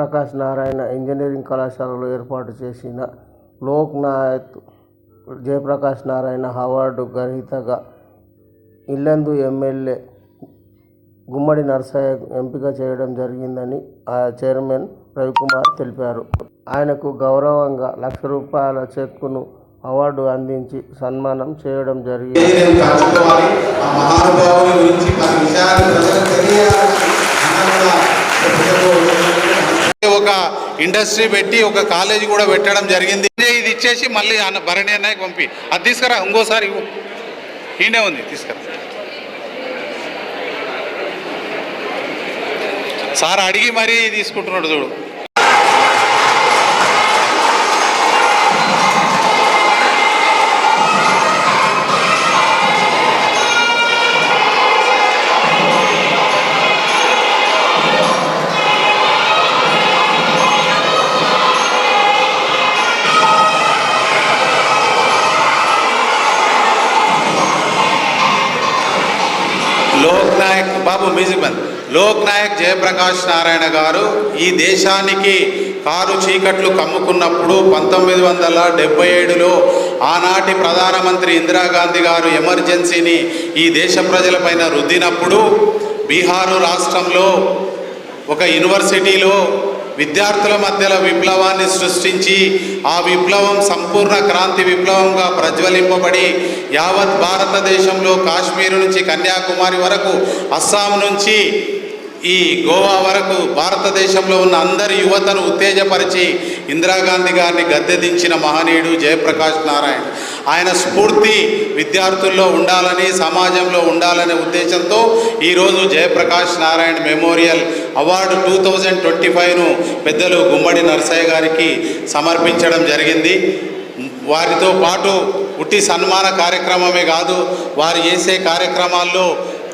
Jayaprakash Narayana engineering కళాశాలలో ఏర్పాటు చేసిన లోక్ నాయక్ జయప్రకాష్ నారాయణ అవార్డు గ్రహీతగా ఇల్లందు ఎమ్మెల్యే గుమ్మడి నర్సయ్య ఎంపిక చేయడం జరిగిందని ఆ చైర్మన్ రవికుమార్ తెలిపారు. ఆయనకు గౌరవంగా ₹1,00,000 చెక్కును అవార్డు అందించి సన్మానం చేయడం జరిగింది. ఒక ఇండస్ట్రీ పెట్టి ఒక కాలేజీ కూడా పెట్టడం జరిగింది. ఇది ఇచ్చేసి మళ్ళీ భరణి అన్నయ్యకి పంపి అది తీసుకురా, ఇంకోసారి ఈయనే ఉంది తీసుకురా. సార్ అడిగి మరీ తీసుకుంటున్నాడు చూడు. లోక్ నాయక్ బాబు మ్యూజిక్ బంద్. లోక్ నాయక్ జయప్రకాష్ నారాయణ గారు ఈ దేశానికి కారు చీకట్లు కమ్ముకున్నప్పుడు 1977లో ఆనాటి ప్రధానమంత్రి ఇందిరాగాంధీ గారు ఎమర్జెన్సీని ఈ దేశ ప్రజలపైన రుద్దినప్పుడు బీహారు రాష్ట్రంలో ఒక యూనివర్సిటీలో విద్యార్థుల మధ్యలో విప్లవాన్ని సృష్టించి ఆ విప్లవం సంపూర్ణ క్రాంతి విప్లవంగా ప్రజ్వలింపబడి యావత్ భారతదేశంలో కాశ్మీర్ నుంచి కన్యాకుమారి వరకు, అస్సాం నుంచి ఈ గోవా వరకు భారతదేశంలో ఉన్న అందరి యువతను ఉత్తేజపరిచి ఇందిరాగాంధీ గారిని గద్దెదించిన మహనీయుడు జయప్రకాష్ నారాయణ. ఆయన స్ఫూర్తి విద్యార్థుల్లో ఉండాలని, సమాజంలో ఉండాలనే ఉద్దేశంతో ఈరోజు జయప్రకాష్ నారాయణ మెమోరియల్ అవార్డు 2025ను పెద్దలు గుమ్మడి నర్సయ్య గారికి సమర్పించడం జరిగింది. వారితో పాటు ఉట్టి సన్మాన కార్యక్రమమే కాదు, వారు చేసే కార్యక్రమాల్లో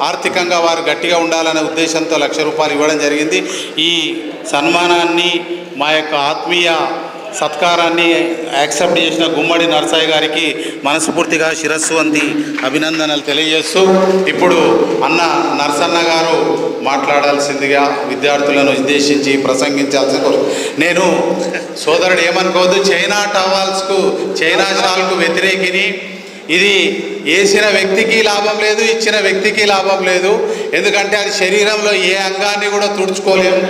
ఆర్థికంగా వారు గట్టిగా ఉండాలనే ఉద్దేశంతో ₹1,00,000 ఇవ్వడం జరిగింది. ఈ సన్మానాన్ని, మా యొక్క ఆత్మీయ సత్కారాన్ని యాక్సెప్ట్ చేసిన గుమ్మడి నర్సయ్య గారికి మనస్ఫూర్తిగా శిరస్సు వంది అభినందనలు తెలియజేస్తూ ఇప్పుడు అన్న నర్సన్న గారు మాట్లాడాల్సిందిగా విద్యార్థులను ఉద్దేశించి ప్రసంగించాల్సి నేను సోదరుడు ఏమనుకోవద్దు, చైనా టవాల్స్కు, చైనా షాల్కు వ్యతిరేకిని. ఇది వేసిన వ్యక్తికి లాభం లేదు, ఇచ్చిన వ్యక్తికి లాభం లేదు. ఎందుకంటే అది శరీరంలో ఏ అంగాన్ని కూడా తుడుచుకోలేము.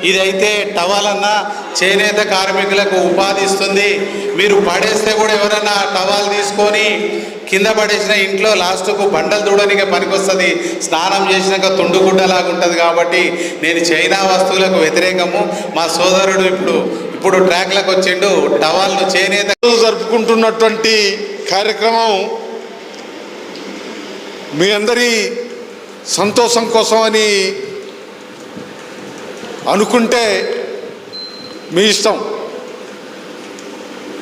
ఇదైతే టవాలన్నా చేనేత కార్మికులకు ఉపాధి ఇస్తుంది. మీరు పడేస్తే కూడా ఎవరన్నా టవాల్ తీసుకొని కింద పడేసిన ఇంట్లో లాస్ట్కు బండలు దూడనికే పనికొస్తుంది. స్నానం చేసినాక తుండుగుడ్డలాగా ఉంటుంది. కాబట్టి నేను చైనా వస్తువులకు వ్యతిరేకము. మా సోదరుడు ఇప్పుడు ట్రాక్లకు వచ్చిండు. టవాల్ను చేనేత జరుపుకుంటున్నటువంటి కార్యక్రమం మీ అందరి సంతోషం కోసమని అనుకుంటే మీ ఇష్టం.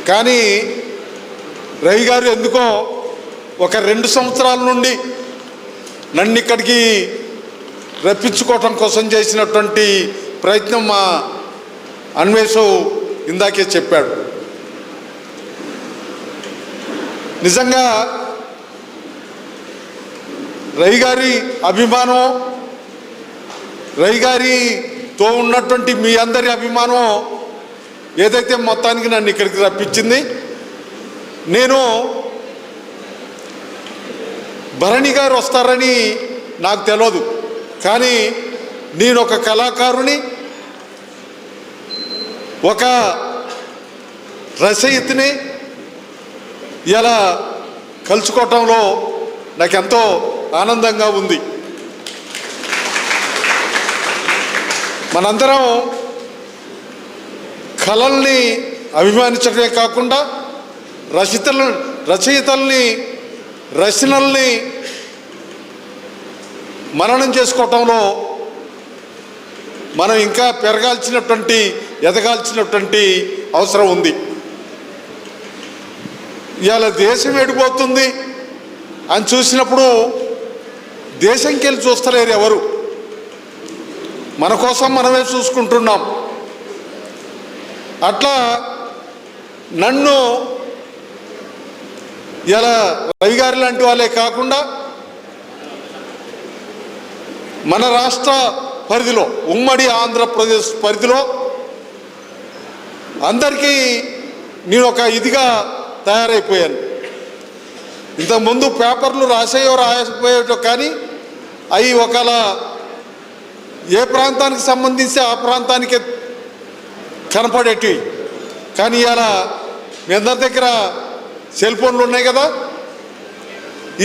కానీ రవి గారు ఎందుకో ఒక 2 సంవత్సరాల నుండి నన్ను ఇక్కడికి రప్పించుకోవటం కోసం చేసినటువంటి ప్రయత్నం మా అన్వేషు ఇందాకే చెప్పాడు. నిజంగా రవి గారి అభిమానం, రవి గారితో ఉన్నటువంటి మీ అందరి అభిమానం ఏదైతే మొత్తానికి నన్ను ఇక్కడికి రప్పించింది. నేను భరణి గారు వస్తారని నాకు తెలియదు, కానీ నేను ఒక కళాకారుని, ఒక రచయితని ఇలా కలుసుకోవటంలో నాకెంతో ఆనందంగా ఉంది. మనందరం కళల్ని అభిమానించడమే కాకుండా రచయితల్ని, రచనల్ని మననం చేసుకోవటంలో మనం ఇంకా ఎదగాల్సినటువంటి అవసరం ఉంది. ఇవాళ దేశం ఎడిపోతుంది అని చూసినప్పుడు దేశంకి వెళ్ళి చూస్తలేరు ఎవరు. మన కోసం మనమే చూసుకుంటున్నాం. అట్లా నన్ను ఇలా రవి గారి లాంటి వాళ్ళే కాకుండా మన రాష్ట్ర పరిధిలో, ఉమ్మడి ఆంధ్రప్రదేశ్ పరిధిలో అందరికీ నేను ఒక ఇదిగా తయారైపోయాను. ఇంతకుముందు పేపర్లు రాసిపోయేటో కానీ అవి ఒకవేళ ఏ ప్రాంతానికి సంబంధించి ఆ ప్రాంతానికి కనపడేటివి. కానీ ఇవాళ మీ అందరి దగ్గర సెల్ ఫోన్లు ఉన్నాయి కదా,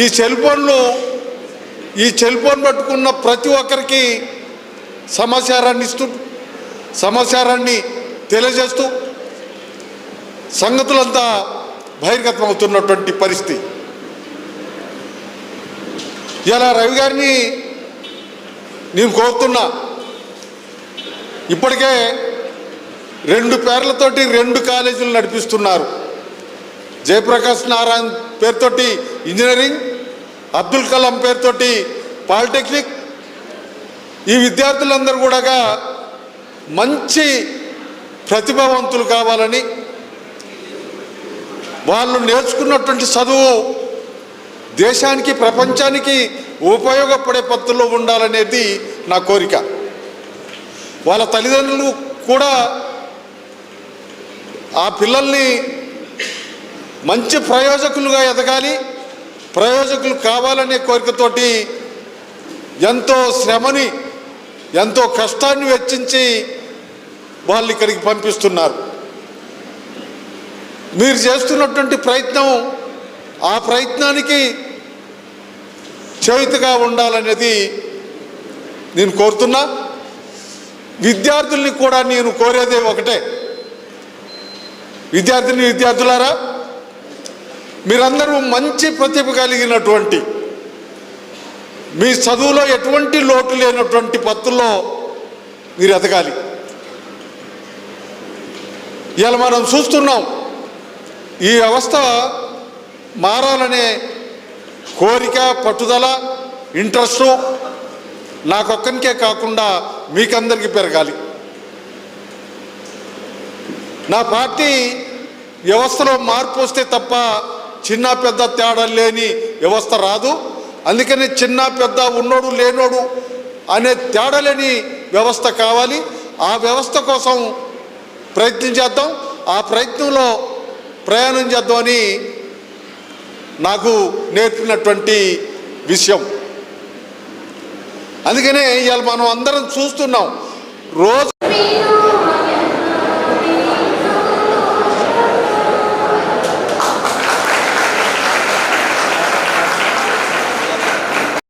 ఈ సెల్ ఫోన్ పట్టుకున్న ప్రతి ఒక్కరికి సమాచారాన్ని తెలియజేస్తూ సంగతులంతా బహిర్గతం అవుతున్నటువంటి పరిస్థితి. ఇలా రవి గారిని నేను కోరుతున్నా, ఇప్పటికే 2 పేర్లతోటి 2 కాలేజీలు నడిపిస్తున్నారు. జయప్రకాష్ నారాయణ పేరుతోటి ఇంజనీరింగ్, అబ్దుల్ కలాం పేరుతోటి పాలిటెక్నిక్. ఈ విద్యార్థులందరూ కూడా మంచి ప్రతిభావంతులు కావాలని, వాళ్ళు నేర్చుకున్నటువంటి చదువు దేశానికి ప్రపంచానికి ఉపయోగపడే పద్ధతిలో ఉండాలనేది నా కోరిక. వాళ్ళ తల్లిదండ్రులు కూడా ఆ పిల్లల్ని మంచి ప్రయోజకులుగా ఎదగాలి, ప్రయోజకులు కావాలనే కోరికతోటి ఎంతో శ్రమని ఎంతో కష్టాన్ని వెచ్చించి వాళ్ళు ఇక్కడికి పంపిస్తున్నారు. మీరు చేస్తున్నటువంటి ప్రయత్నం ఆ ప్రయత్నానికి చేయుతగా ఉండాలనేది నేను కోరుతున్నా. విద్యార్థుల్ని కూడా నేను కోరేదే ఒకటే, విద్యార్థులారా, మీరందరూ మంచి ప్రతిభ కలిగినటువంటి, మీ చదువులో ఎటువంటి లోటు లేనటువంటి పద్ధతుల్లో మీరు ఎదగాలి. ఇవాళ మనం చూస్తున్నాం, ఈ వ్యవస్థ మారాలనే కోరిక, పట్టుదల, ఇంట్రెస్టు నాకొక్కనికే కాకుండా మీకందరికీ పెరగాలి. నా పార్టీ వ్యవస్థలో మార్పు వస్తే తప్ప చిన్న పెద్ద తేడా లేని వ్యవస్థ రాదు. అందుకని చిన్న పెద్ద ఉన్నోడు లేనోడు అనే తేడా లేని వ్యవస్థ కావాలి. ఆ వ్యవస్థ కోసం ప్రయత్నం చేద్దాం, ఆ ప్రయత్నంలో ప్రయాణం చేద్దామని నాకు నేర్పినటువంటి విషయం. అందుకనే ఇవాళ మనం అందరం చూస్తున్నాం, రోజు